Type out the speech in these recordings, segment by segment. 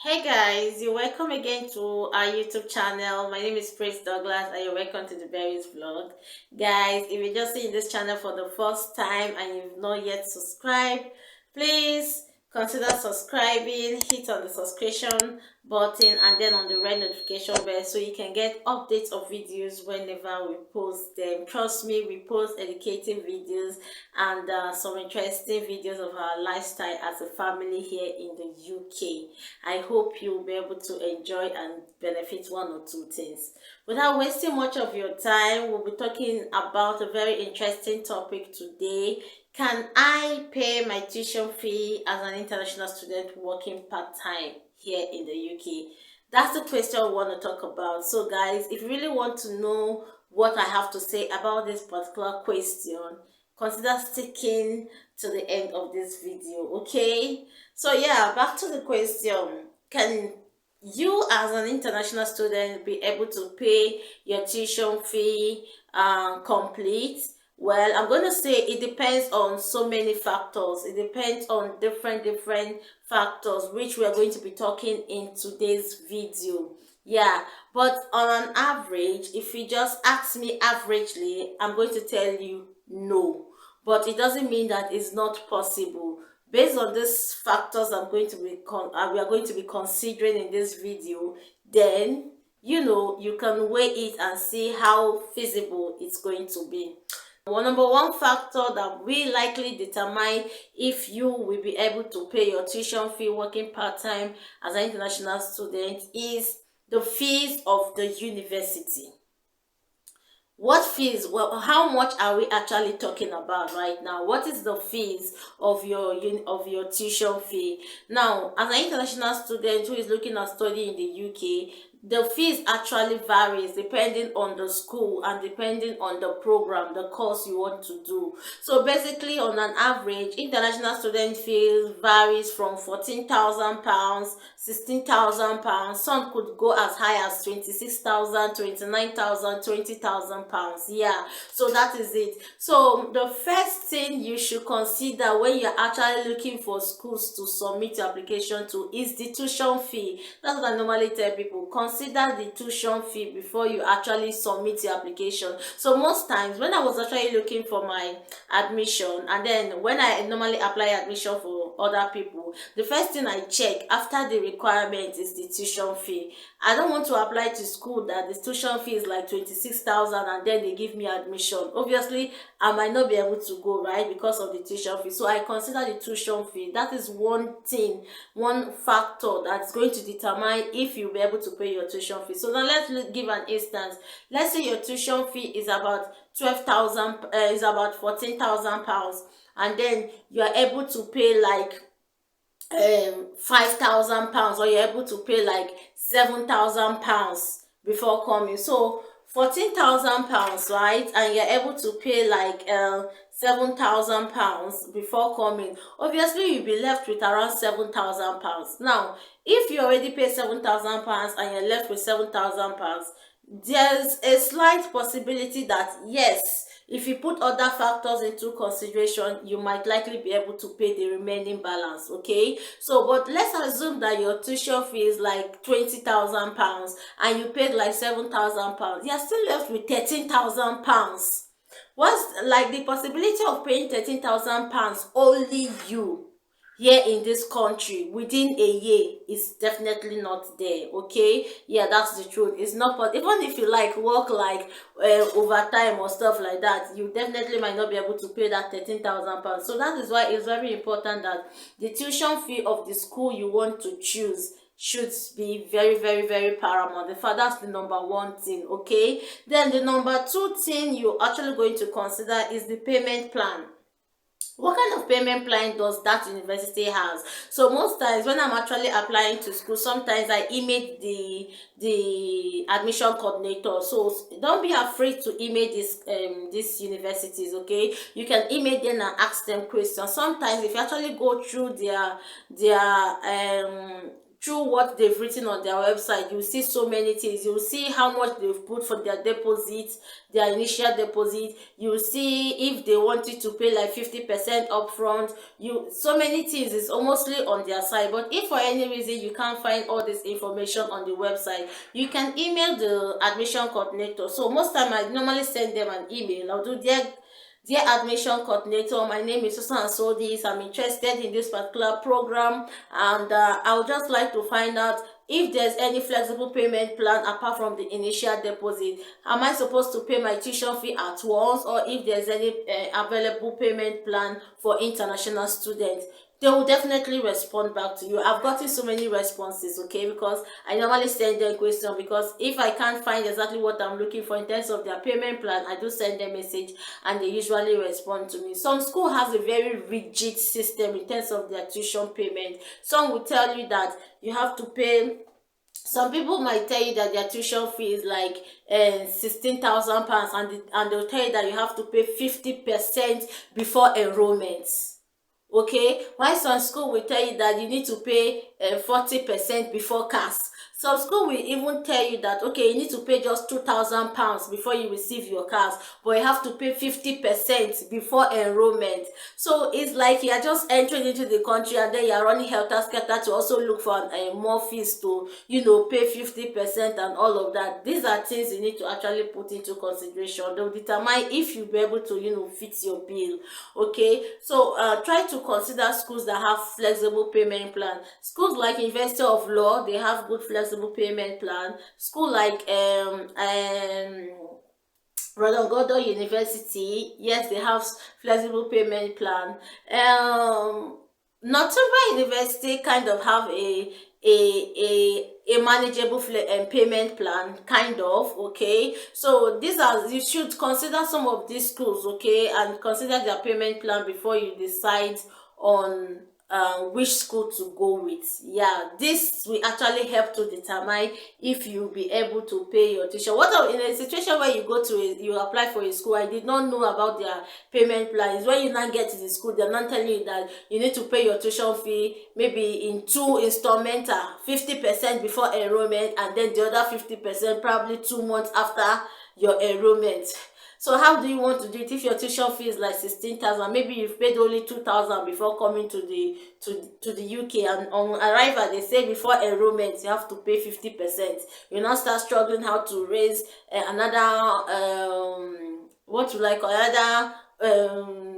Hey guys, you're welcome again to our YouTube channel. My name is Praise Douglas and you're welcome to the Berries vlog. Guys, if you're just seeing this channel for the first time and you've not yet subscribed, please consider subscribing, hit on the subscription button and then on the red notification bell so you can get updates of videos whenever we post them. Trust me, we post educating videos and some interesting videos of our lifestyle as a family here in the UK. I hope you'll be able to enjoy and benefit one or two things. Without wasting much of your time, we'll be talking about a very interesting topic today. Can I pay my tuition fee as an international student working part-time here in the UK? That's the question we want to talk about. So guys, if you really want to know what I have to say about this particular question, consider sticking to the end of this video, okay? So yeah, back to the question. Can you as an international student be able to pay your tuition fee complete? Well, I'm going to say it depends on so many factors. It depends on different factors, which we are going to be talking in today's video. Yeah, but on an average, if you just ask me averagely, I'm going to tell you no. But it doesn't mean that it's not possible. Based on these factors we are going to be considering in this video, then you can weigh it and see how feasible it's going to be. Number one factor that will likely determine if you will be able to pay your tuition fee working part-time as an international student is the fees of the university. What fees? Well, how much are we actually talking about right now? What is the fees of your tuition fee? Now, as an international student who is looking at studying in the UK, the fees actually varies depending on the school and depending on the program, the course you want to do. So basically, on an average, international student fees varies from £14,000, £16,000. Some could go as high as 26,000, 29,000, 20,000 pounds. Yeah, so that is it. So the first thing you should consider when you're actually looking for schools to submit your application to is the tuition fee. That's what I normally tell people. Consider the tuition fee before you actually submit your application. So most times when I was actually looking for my admission, and then when I normally apply admission for other people, the first thing I check after the requirement is the tuition fee. I don't want to apply to school that the tuition fee is like 26,000 and then they give me admission. Obviously, I might not be able to go, right, because of the tuition fee. So I consider the tuition fee. That is one thing, one factor that's going to determine if you'll be able to pay your tuition fee. So now let's give an instance. Let's say your tuition fee is about 12,000, is about 14,000 pounds, and then you are able to pay like 5,000 pounds, or you're able to pay like 7,000 pounds before coming. So 14,000 pounds, right, and you're able to pay like 7,000 pounds before coming. Obviously you'll be left with around 7,000 pounds. Now if you already pay 7,000 pounds and you're left with 7,000 pounds, there's a slight possibility that yes, if you put other factors into consideration, you might likely be able to pay the remaining balance, okay? So, but let's assume that your tuition fee is like 20,000 pounds and you paid like 7,000 pounds. You're still left with 13,000 pounds. What's like the possibility of paying 13,000 pounds only you here in this country within a year is definitely not there, okay? Yeah, that's the truth. It's not, but even if you like work like overtime or stuff like that, you definitely might not be able to pay that 13,000 pounds. So that is why it's very important that the tuition fee of the school you want to choose should be very paramount. In fact, that's the number one thing, okay? Then the number two thing you're actually going to consider is the payment plan. What kind of payment plan does that university has? So most times when I'm actually applying to school, sometimes I email the admission coordinator. So don't be afraid to email these universities, okay? You can email them and ask them questions. Sometimes if you actually go through their through what they've written on their website, you see so many things. You see how much they've put for their deposit, their initial deposit. You see if they want you to pay like 50% upfront. You so many things is almostly on their side. But if for any reason you can't find all this information on the website, you can email the admission coordinator. So most time I normally send them an email. I'll do their Dear admission coordinator, my name is Susan and so this. I'm interested in this particular program, and I would just like to find out if there's any flexible payment plan apart from the initial deposit. Am I supposed to pay my tuition fee at once, or if there's any available payment plan for international students? They will definitely respond back to you. I've gotten so many responses, okay, because I normally send them question, because if I can't find exactly what I'm looking for in terms of their payment plan, I do send them message and they usually respond to me. Some school has a very rigid system in terms of their tuition payment. Some will tell you that you have to pay. Some people might tell you that their tuition fee is like 16,000 pounds, and they'll tell you that you have to pay 50% before enrollment. Okay, while some school will tell you that you need to pay 40% before CAS. Some school will even tell you that, okay, you need to pay just 2,000 pounds before you receive your CAS, but you have to pay 50% before enrollment. So it's like you are just entering into the country, and then you are running helter-skelter to also look for more fees to, pay 50% and all of that. These are things you need to actually put into consideration. They'll determine if you'll be able to, fit your bill. Okay, so try to consider schools that have flexible payment plan. Schools like University of Law, they have good flexible payment plan. School like Rodogodo University, yes, they have flexible payment plan. Northumbria University kind of have a manageable payment plan, kind of, okay. So these are, you should consider some of these schools, okay, and consider their payment plan before you decide on which school to go with. Yeah, this will actually help to determine if you'll be able to pay your tuition. What if in a situation where you apply for a school, I did not know about their payment plan, is when you now get to the school, they're not telling you that you need to pay your tuition fee maybe in 2 installments, 50% before enrollment, and then the other 50% probably 2 months after your enrollment. So how do you want to do it if your tuition fee is like 16,000? Maybe you've paid only 2,000 before coming to the UK, and on arrival they say before enrollment you have to pay 50%. You now start struggling how to raise another what you like another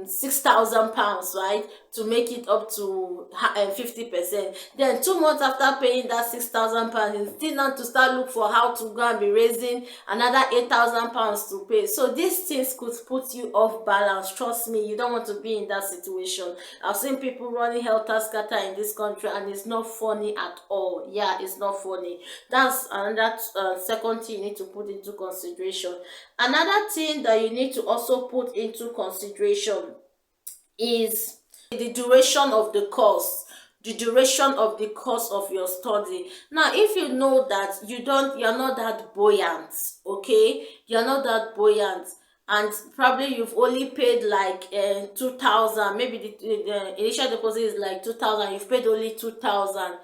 6,000 pounds, right, to make it up to 50%. Then 2 months after paying that 6,000 pounds, you still not to start look for how to go and be raising another 8,000 pounds to pay. So these things could put you off balance. Trust me, you don't want to be in that situation. I've seen people running helter-skelter in this country, and it's not funny at all. Yeah, it's not funny. That's another second thing you need to put into consideration. Another thing that you need to also put into consideration is the duration of the course. The duration of the course of your study. Now, if you know that you're not that buoyant, okay, you're not that buoyant, and probably you've only paid like 2,000, maybe the initial deposit is like 2,000, you've paid only 2,000.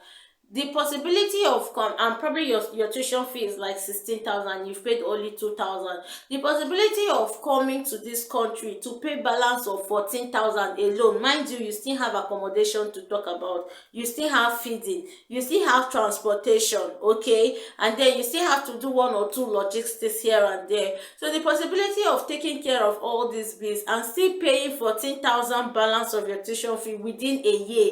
The possibility of and probably your tuition fee is like 16,000, you've paid only 2,000. The possibility of coming to this country to pay balance of 14,000 alone, mind you, you still have accommodation to talk about, you still have feeding, you still have transportation, okay, and then you still have to do 1 or 2 logistics here and there. So the possibility of taking care of all these bills and still paying 14,000 balance of your tuition fee within a year,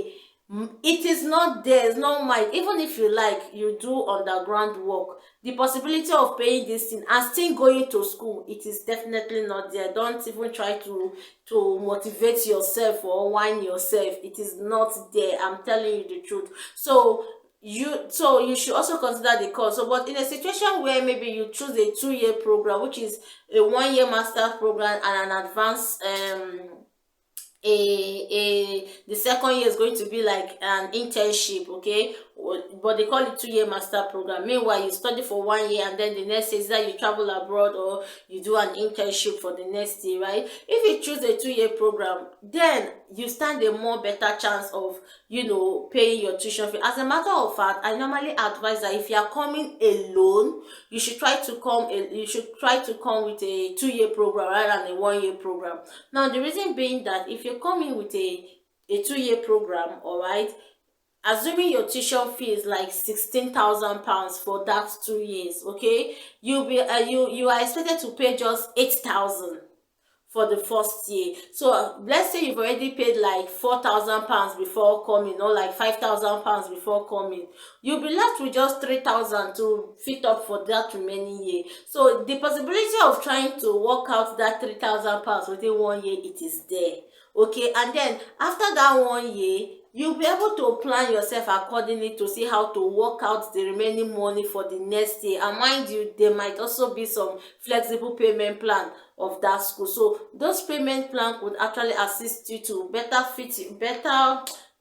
it is not there. It's not mine. Even if you do underground work, the possibility of paying this thing and still going to school, it is definitely not there. Don't even try to motivate yourself or whine yourself. It is not there. I'm telling you the truth. So you should also consider the cost. So, but in a situation where maybe you choose a 2-year program, which is a 1-year master's program and an advanced the second year is going to be like an internship, okay, but they call it 2 year master program. Meanwhile, you study for 1 year, and then the next year is that you travel abroad or you do an internship for the next year, right? If you choose a 2 year program, then you stand a more better chance of, paying your tuition fee. As a matter of fact, I normally advise that if you are coming alone, you should try to come with a 2 year program rather than a 1 year program. Now, the reason being that if you're coming with a 2 year program, all right, assuming your tuition fee is like 16,000 pounds for that 2 years, okay, you are expected to pay just 8,000 for the first year. So let's say you've already paid like 4,000 pounds before coming, or like 5,000 pounds before coming. You'll be left with just 3,000 to fit up for that remaining year. So the possibility of trying to work out that 3,000 pounds within 1 year, it is there. Okay, and then after that 1 year, you'll be able to plan yourself accordingly to see how to work out the remaining money for the next year. And mind you, there might also be some flexible payment plan of that school. So those payment plan would actually assist you to better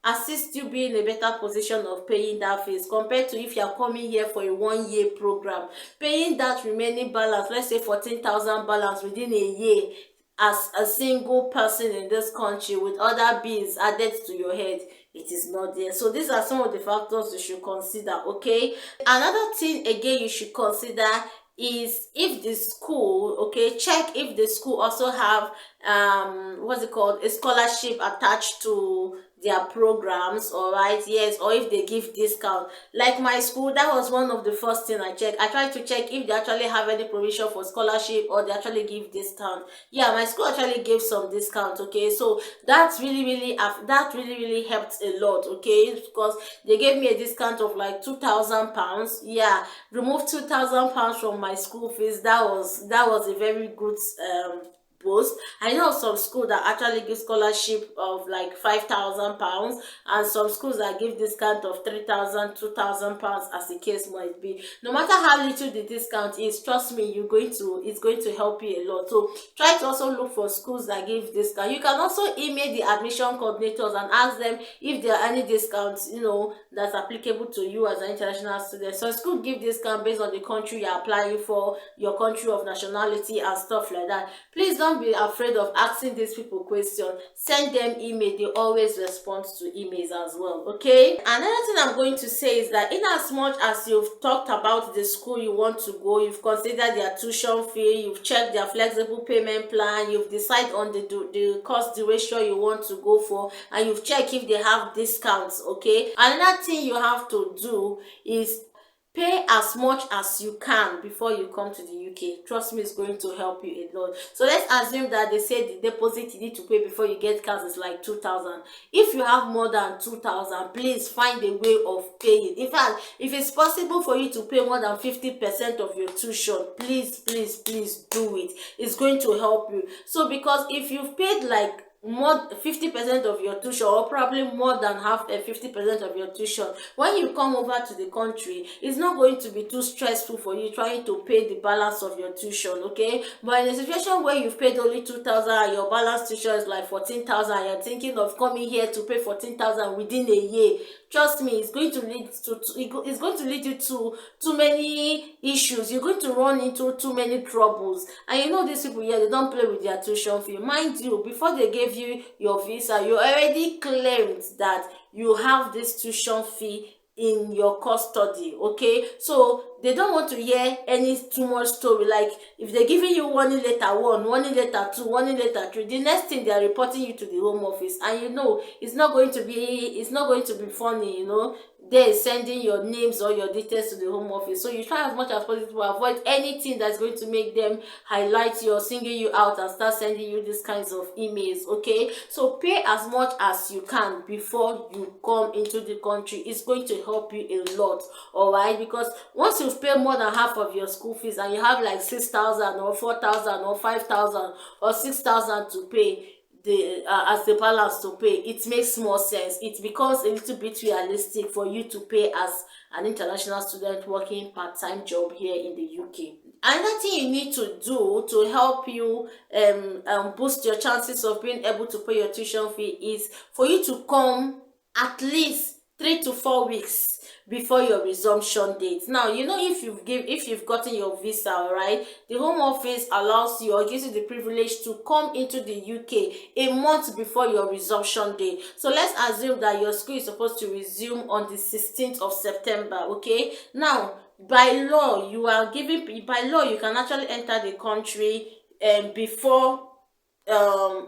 assist you be in a better position of paying that fees, compared to if you are coming here for a 1 year program, paying that remaining balance, let's say 14,000 balance within a year, as a single person in this country with other bills added to your head. It is not there. So these are some of the factors you should consider. Okay, another thing again you should consider is if the school, okay, check if the school also have what's it called, a scholarship attached to their programs. All right, yes, or if they give discount. Like my school, that was one of the first thing I checked. I tried to check if they actually have any provision for scholarship or they actually give discount. Yeah, my school actually gave some discount. Okay, so that's really helped a lot. Okay, because they gave me a discount of like 2,000 pounds. Yeah, remove 2,000 pounds from my school fees. That was a very good boost. I know some schools that actually give scholarship of like 5,000 pounds, and some schools that give discount of 3,000, 2,000 pounds, as the case might be. No matter how little the discount is, trust me, it's going to help you a lot. So try to also look for schools that give discount. You can also email the admission coordinators and ask them if there are any discounts, that's applicable to you as an international student. So school give discount based on the country you're applying for, your country of nationality and stuff like that. Please don't be afraid of asking these people questions. Send them email. They always respond to emails as well. Okay, another thing I'm going to say is that in as much as you've talked about the school you want to go, you've considered their tuition fee, you've checked their flexible payment plan, you've decided on the course duration you want to go for, and you've checked if they have discounts. Okay, another thing you have to do is pay as much as you can before you come to the UK. Trust me, it's going to help you a lot. So let's assume that they say the deposit you need to pay before you get cars is like 2,000. If you have more than 2,000, please find a way of paying. In fact, if it's possible for you to pay more than 50% of your tuition, please do it. It's going to help you. So because if you've paid like more 50% of your tuition, or probably more than half 50% of your tuition, when you come over to the country, it's not going to be too stressful for you trying to pay the balance of your tuition. Okay, but in a situation where you've paid only 2,000 and your balance tuition is like 14,000, and you're thinking of coming here to pay 14,000 within a year, trust me, it's going to lead you to too many issues. You're going to run into too many troubles. And these people here, they don't play with their tuition fee. Mind you, before they gave you your visa, you already claimed that you have this tuition fee in your custody. Okay, so they don't want to hear any too much story. Like if they're giving you warning letter 1, warning letter 2, warning letter 3, the next thing they are reporting you to the home office, and it's not going to be funny. They're sending your names or your details to the home office. So you try as much as possible to avoid anything that's going to make them highlight you or single you out and start sending you these kinds of emails. Okay, so pay as much as you can before you come into the country. It's going to help you a lot. All right, because once you've paid more than half of your school fees and you have like 6,000 or 4,000 or 5,000 or 6,000 to pay, as the balance to pay, it makes more sense. It becomes a little bit realistic for you to pay as an international student working part-time job here in the UK. Another thing you need to do to help you boost your chances of being able to pay your tuition fee is for you to come at least 3 to 4 weeks before your resumption date. Now, if you've gotten your visa, all right, the Home Office allows you or gives you the privilege to come into the UK a month before your resumption date. So let's assume that your school is supposed to resume on the 16th of September, okay? Now, by law you can actually enter the country before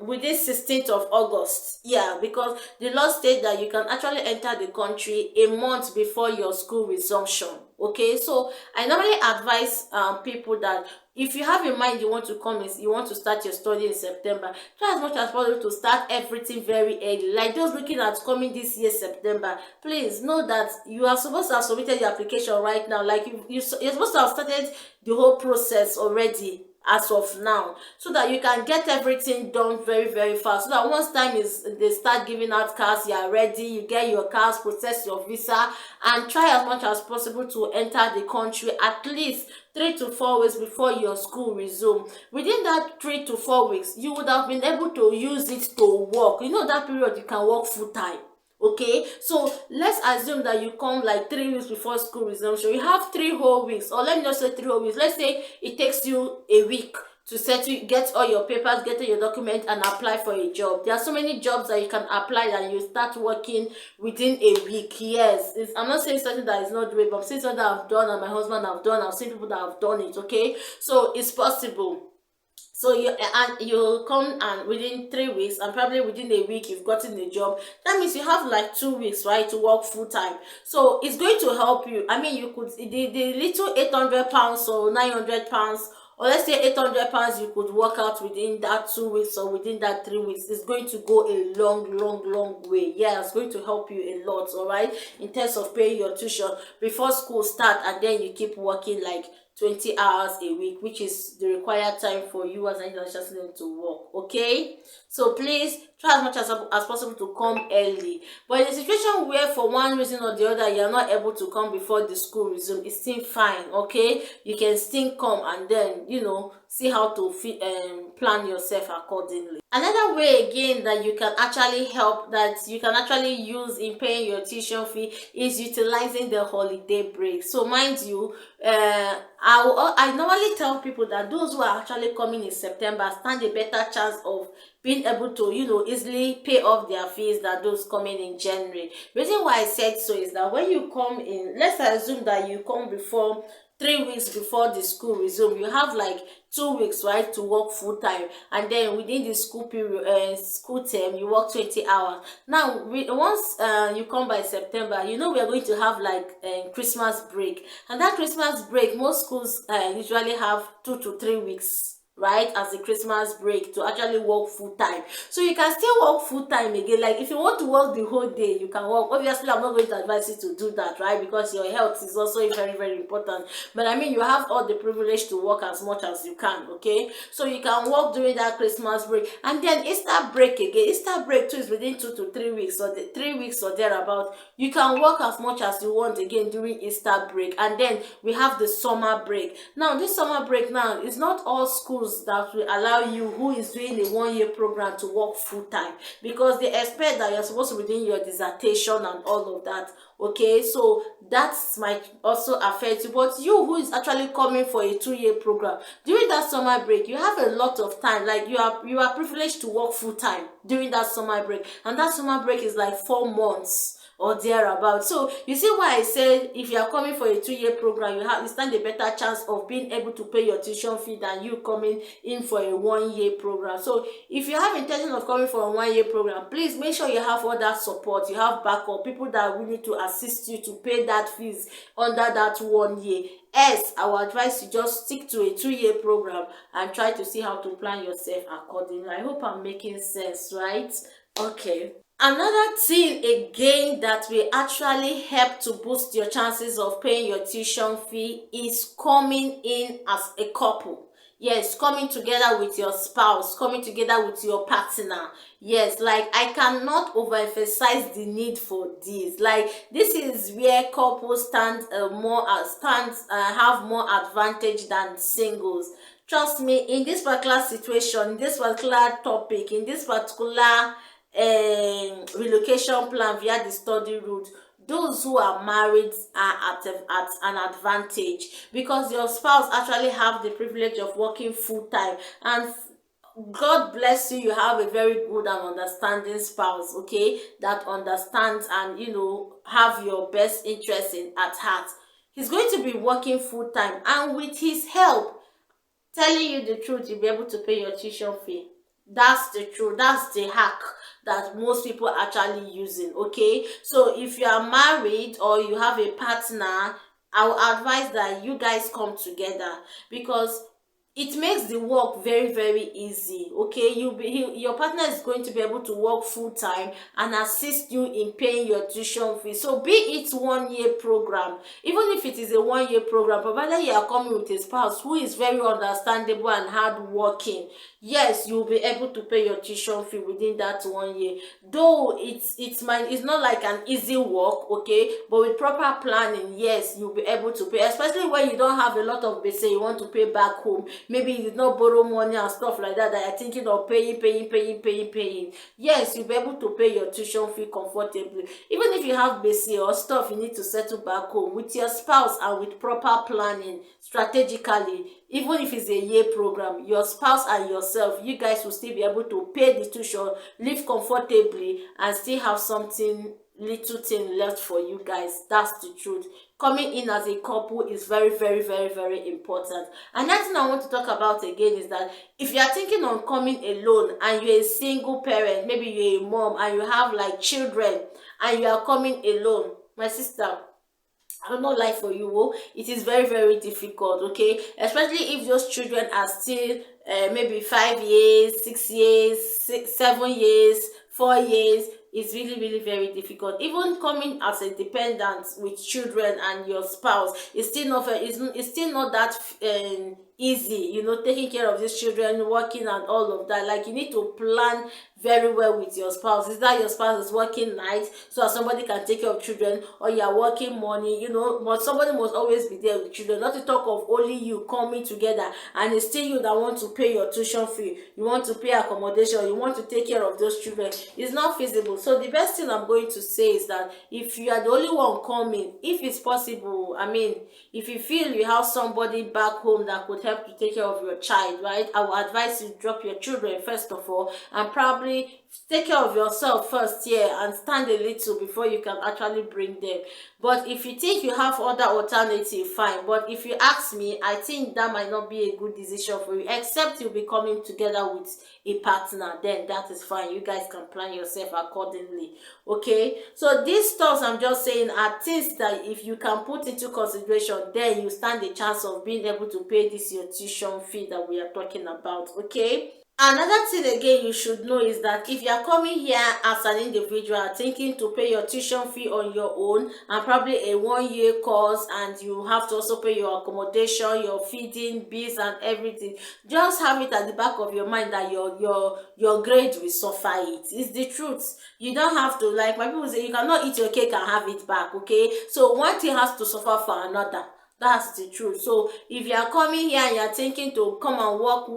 within 16th of August. Yeah, because the law states that you can actually enter the country a month before your school resumption. Okay, so I normally advise people that if you have in mind you want to start your study in September, try as much as possible to start everything very early. Like those looking at coming this year September, please know that you are supposed to have submitted your application right now. Like you're supposed to have started the whole process already as of now, so that you can get everything done very very fast, so that once time is they start giving out cars, you are ready, you get your cars, process your visa, and try as much as possible to enter the country at least 3 to 4 weeks before your school resume. Within that 3 to 4 weeks, you would have been able to use it to work. That period you can work full time. Okay, so let's assume that you come like 3 weeks before school resumption. You have 3 whole weeks, or let me just say 3 whole weeks. Let's say it takes you a week to settle, get all your papers, get all your documents, and apply for a job. There are so many jobs that you can apply that you start working within a week. Yes, I'm not saying something that is not doable, but I'm saying something that I've done and my husband have done. I've seen people that have done it. Okay, so it's possible. So you come, and within 3 weeks and probably within a week you've gotten a job. That means you have like 2 weeks, right, to work full time. So it's going to help you. I mean, you could the little 800 pounds or 900 pounds, or let's say 800 pounds, you could work out within that 2 weeks or within that 3 weeks. It's going to go a long way. Yeah, it's going to help you a lot, all right, in terms of paying your tuition before school start, and then you keep working like 20 hours a week, which is the required time for you as an international student to work. Okay, so please try as much as possible to come early. But in a situation where for one reason or the other you're not able to come before the school resume, it's still fine. Okay, you can still come, and then see how to plan yourself accordingly. Another way again that you can actually use in paying your tuition fee is utilizing the holiday break. So mind you, I normally tell people that those who are actually coming in September stand a better chance of being able to easily pay off their fees than those coming in January. Reason why I said so is that when you come in, let's assume that you come before 3 weeks before the school resume, you have like 2 weeks, right, to work full time, and then within the school period, school term, you work 20 hours. Now, once you come by September, we are going to have like Christmas break, and that Christmas break, most schools usually have 2 to 3 weeks, right, as a Christmas break to actually work full time. So you can still work full time again. Like if you want to work the whole day, you can work. Obviously, I'm not going to advise you to do that, right, because your health is also very important. But I mean, you have all the privilege to work as much as you can. Okay, so you can work during that Christmas break, and then Easter break again. Easter break too is within 2 to 3 weeks, or 3 weeks or thereabout. You can work as much as you want again during Easter break, and then we have the summer break. Now, this summer break now is not all schools that will allow you who is doing a 1 year program to work full time, because they expect that you're supposed to be doing your dissertation and all of that. Okay, so that might also affect you. But you who is actually coming for a 2 year program, during that summer break, you have a lot of time. Like you are privileged to work full time during that summer break, and that summer break is like 4 months or thereabout. So you see why I said if you are coming for a 2 year program, you stand a better chance of being able to pay your tuition fee than you coming in for a 1 year program. So if you have intention of coming for a 1 year program, please make sure you have all that support, you have backup, people that are willing to assist you to pay that fees under that 1 year. Else, I will advise you just stick to a 2 year program and try to see how to plan yourself accordingly. I hope I'm making sense, right? Okay. Another thing again that will actually help to boost your chances of paying your tuition fee is coming in as a couple. Yes, coming together with your spouse, coming together with your partner. Yes, like I cannot overemphasize the need for this. Like this is where couples have more advantage than singles. Trust me, in this particular situation, in this particular topic, in this particular relocation plan via the study route, those who are married are at an advantage, because your spouse actually have the privilege of working full time, and God bless you, you have a very good and understanding spouse, okay, that understands and have your best interest in at heart. He's going to be working full time, and with his help, telling you the truth, you'll be able to pay your tuition fee. That's the truth. That's the hack that most people are actually using. Okay, so if you are married or you have a partner, I will advise that you guys come together, because it makes the work very very easy. Okay, your partner is going to be able to work full time and assist you in paying your tuition fee. So be it 1 year program, even if it is a 1 year program, provided you are coming with a spouse who is very understandable and hardworking, yes, you'll be able to pay your tuition fee within that 1 year. Though it's not like an easy work, okay, but with proper planning, yes, you'll be able to pay, especially when you don't have a lot of base you want to pay back home. Maybe you did not borrow money and stuff like that, that you're thinking of paying. Yes, you'll be able to pay your tuition fee comfortably. Even if you have base or stuff you need to settle back home, with your spouse and with proper planning strategically, even if it's a year program, your spouse and yourself, you guys will still be able to pay the tuition, live comfortably, and still have something little thing left for you guys. That's the truth. Coming in as a couple is very very very very important. Another thing I want to talk about again is that if you are thinking on coming alone and you're a single parent, maybe you're a mom and you have like children and you are coming alone, my sister, I will not lie for you, oh, it is very very difficult, okay, especially if those children are still maybe 5 years, 6 years, 7 years, 4 years. It's really really very difficult. Even coming as a dependent with children and your spouse, it's still not that easy, taking care of these children, working and all of that. Like, you need to plan very well with your spouse. Is that your spouse is working night so that somebody can take care of children, or you are working morning, but somebody must always be there with children. Not to talk of only you coming together and it's still you that want to pay your tuition fee, you want to pay accommodation, you want to take care of those children. It's not feasible. So the best thing I'm going to say is that if you are the only one coming, if it's possible, I mean, if you feel you have somebody back home that could help to take care of your child, right, I will advise you drop your children first of all, and probably take care of yourself first here and stand a little before you can actually bring them. But if you think you have other alternative, fine. But if you ask me, I think that might not be a good decision for you, except you'll be coming together with a partner. Then that is fine. You guys can plan yourself accordingly. Okay, so these stuff I'm just saying are things that if you can put into consideration, then you stand a chance of being able to pay this your tuition fee that we are talking about. Okay. Another thing again you should know is that if you are coming here as an individual thinking to pay your tuition fee on your own, and probably a 1 year course, and you have to also pay your accommodation, your feeding, bills and everything, just have it at the back of your mind that your grade will suffer it. It's the truth. You don't have to, like my people say, you cannot eat your cake and have it back, okay? So one thing has to suffer for another. That's the truth. So if you are coming here and you are thinking to come and work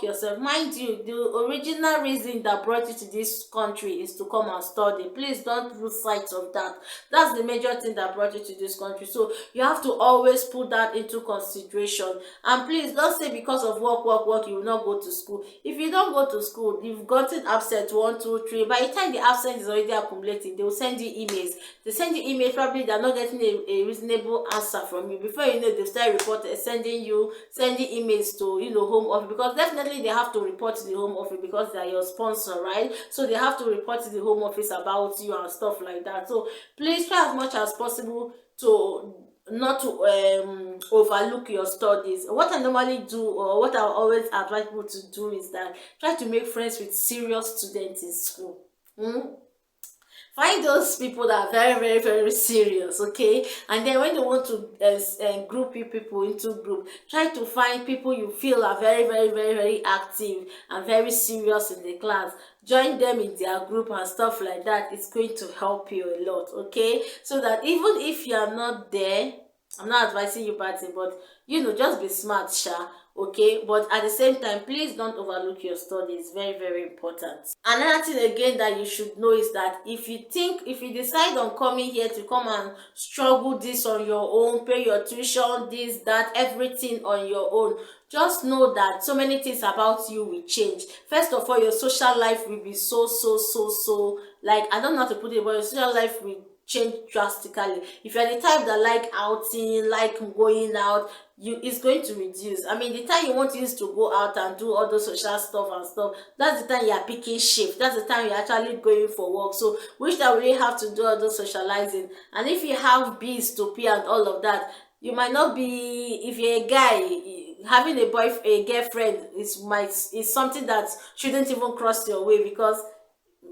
yourself, mind you, the original reason that brought you to this country is to come and study. Please don't lose sight of that. That's the major thing that brought you to this country. So you have to always put that into consideration. And please don't say because of work you will not go to school. If you don't go to school, you've gotten absent 1, 2, 3. By the time the absence is already accumulating, they will send you emails. They send you emails, probably they're not getting a reasonable answer from you. Before you know, they start reporting, sending emails to home office, because definitely they have to report to the home office because they are your sponsor, right? So they have to report to the home office about you and stuff like that. So please try as much as possible to not to overlook your studies. What I normally do, or what I always advise people to do, is that try to make friends with serious students in school. Find those people that are very very very serious, okay? And then when you want to group you people into group, try to find people you feel are very very very very active and very serious in the class. Join them in their group and stuff like that. It's going to help you a lot, okay? So that even if you are not there I'm not advising you bad thing, but just be smart, sha. Okay, but at the same time, please don't overlook your studies. Very, very important. Another thing again that you should know is that if you decide on coming here to come and struggle this on your own, pay your tuition, this, that, everything on your own, just know that so many things about you will change. First of all, your social life will be so, like, I don't know how to put it, but your social life will change drastically. If you're the type that like outing, like going out, it's going to reduce. I mean, the time you want to use to go out and do all those social stuff and stuff, that's the time you're picking shift, that's the time you're actually going for work. So which that really have to do all those socializing. And if you have bills to pay and all of that, you might not be, if you're a guy, having a girlfriend is something that shouldn't even cross your way, because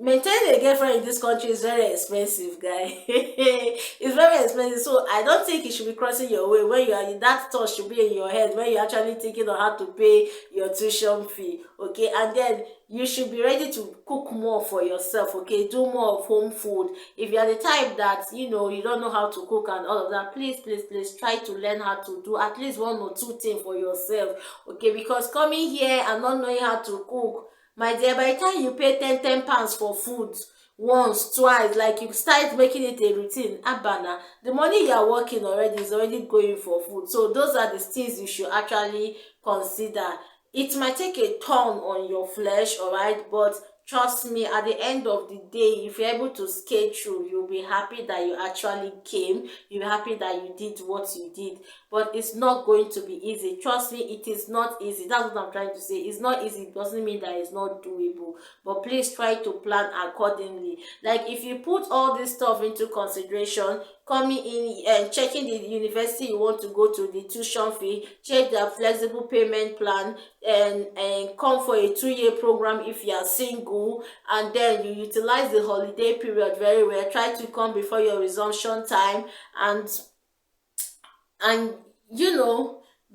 maintaining a girlfriend in this country is very expensive, guy. It's very expensive, so I don't think it should be crossing your way when you are, that thought should be in your head when you're actually thinking on how to pay your tuition fee. Okay, and then you should be ready to cook more for yourself. Okay, do more of home food. If you are the type that you don't know how to cook and all of that, please try to learn how to do at least one or two things for yourself. Okay, because coming here and not knowing how to cook, my dear, by the time you pay ten pounds for food once, twice, like you start making it a routine, abana, the money you are working already is already going for food. So those are the things you should actually consider. It might take a turn on your flesh, all right, but trust me, at the end of the day, if you're able to skate through, you'll be happy that you actually came. You'll be happy that you did what you did. But it's not going to be easy. Trust me, it is not easy. That's what I'm trying to say. It's not easy. It doesn't mean that it's not doable. But please try to plan accordingly. Like, if you put all this stuff into consideration, coming in and checking the university you want to go to, the tuition fee, check their flexible payment plan, and come for a 2-year program if you are single, and then you utilize the holiday period very well. Try to come before your resumption time, and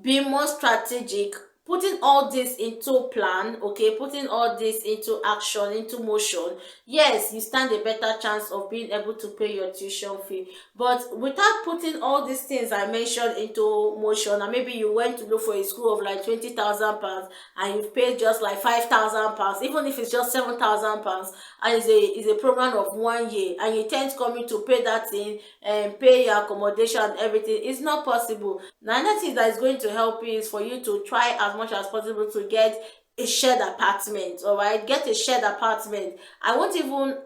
be more strategic, putting all this into plan. Okay, putting all this into action, into motion. Yes, you stand a better chance of being able to pay your tuition fee, but without putting all these things I mentioned into motion, and maybe you went to look for a school of like 20,000 pounds and you've paid just like 5,000 pounds, even if it's just 7,000 pounds, and it's a program of 1 year, and you tend coming to pay that thing and pay your accommodation and everything, it's not possible. Another thing that is going to help you is for you to try as much as possible to get a shared apartment. All right, get a shared apartment. I won't even,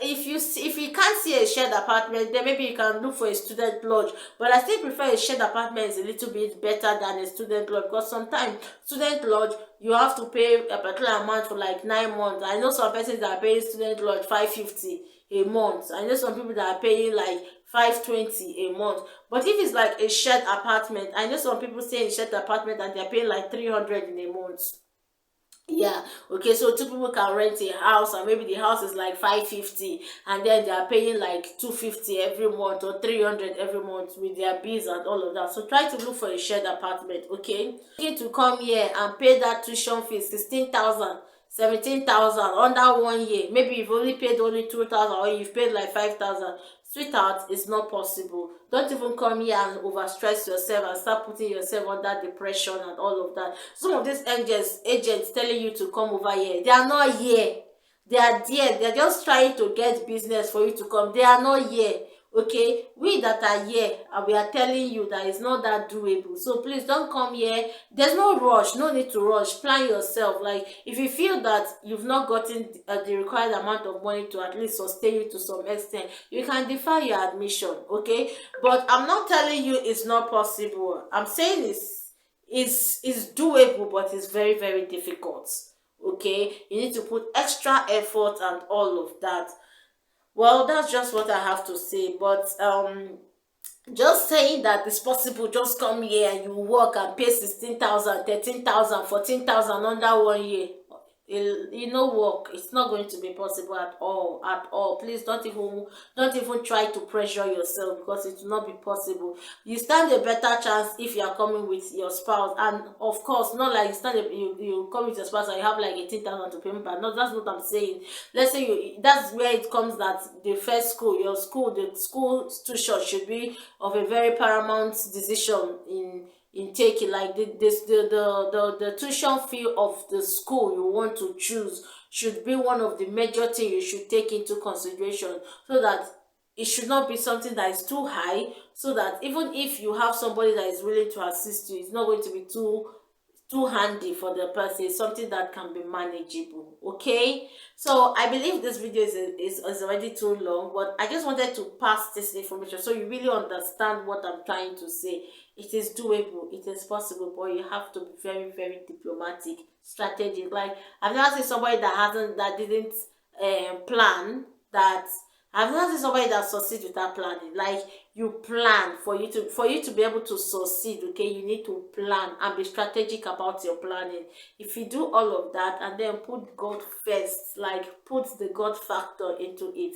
if you can't see a shared apartment, then maybe you can look for a student lodge, but I still prefer a shared apartment. Is a little bit better than a student lodge, because sometimes student lodge you have to pay a particular amount for like 9 months. I know some persons that are paying student lodge 550 a month. I know some people that are paying like 520 a month. But if it's like a shared apartment, I know some people stay in shared apartment and they're paying like 300 in a month. Yeah, okay, so two people can rent a house, and maybe the house is like 550, and then they are paying like 250 every month or 300 every month with their bills and all of that. So try to look for a shared apartment. Okay, you need to come here and pay that tuition fee, 16,000, 17,000 under 1 year. Maybe you've only paid only 2,000, or you've paid like 5,000. Sweetheart, it's not possible. Don't even come here and overstress yourself and start putting yourself under depression and all of that. Some of these agents telling you to come over here, they are not here. They are there. They're just trying to get business for you to come. They are not here. Okay, we that are here, and we are telling you that it's not that doable. So please don't come here. There's no rush, no need to rush. Plan yourself. Like, if you feel that you've not gotten the required amount of money to at least sustain you to some extent, you can defer your admission. Okay, but I'm not telling you it's not possible. I'm saying it's doable, but it's very, very difficult. Okay, you need to put extra effort and all of that. Well, that's just what I have to say. But just saying that it's possible, just come here and you work and pay 16,000, 13,000, 14,000 under 1 year. work. It's not going to be possible at all, at all. Please don't even try to pressure yourself, because it will not be possible. You stand a better chance if you are coming with your spouse. And of course, not like you come with your spouse and you have like 18,000 to pay, but no, that's what I'm saying. Let's say that's where it comes, that the first school, the school tuition should be of a very paramount decision in taking, like the tuition fee of the school you want to choose should be one of the major things you should take into consideration, so that it should not be something that is too high, so that even if you have somebody that is willing to assist you, it's not going to be too handy for the person. It's something that can be manageable. Okay, so I believe this video is already too long, but I just wanted to pass this information so you really understand what I'm trying to say. It is doable, it is possible, but you have to be very, very diplomatic, strategic. Like, I've never seen somebody that didn't plan that. I've never seen somebody that succeeds without planning. Like, you plan for you to be able to succeed. Okay, you need to plan and be strategic about your planning. If you do all of that and then put God first, like put the God factor into it,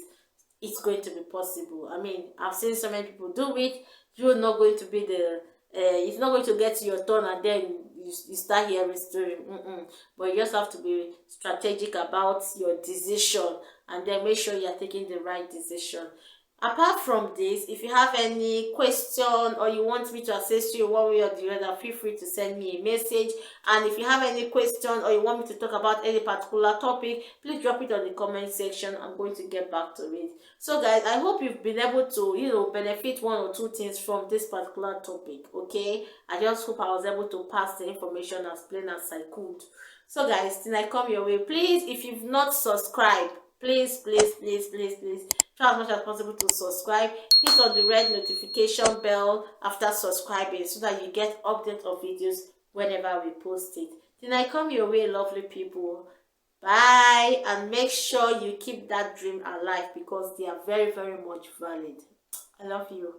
it's going to be possible. I mean, I've seen so many people do it. You're not going to be it's not going to get to your turn and then you start hearing story. But you just have to be strategic about your decision, and then make sure you're taking the right decision. Apart from this, if you have any question or you want me to assist you one way or the other, feel free to send me a message. And if you have any question or you want me to talk about any particular topic, please drop it on the comment section. I'm going to get back to it. So guys, I hope you've been able to benefit one or two things from this particular topic. Okay, I just hope I was able to pass the information as plain as I could. So guys, till I come your way, please, if you've not subscribed, please try as much as possible to subscribe. Hit on the red notification bell after subscribing, so that you get updates of videos whenever we post it. Then I come your way, lovely people. Bye, and make sure you keep that dream alive, because they are very, very much valid. I love you.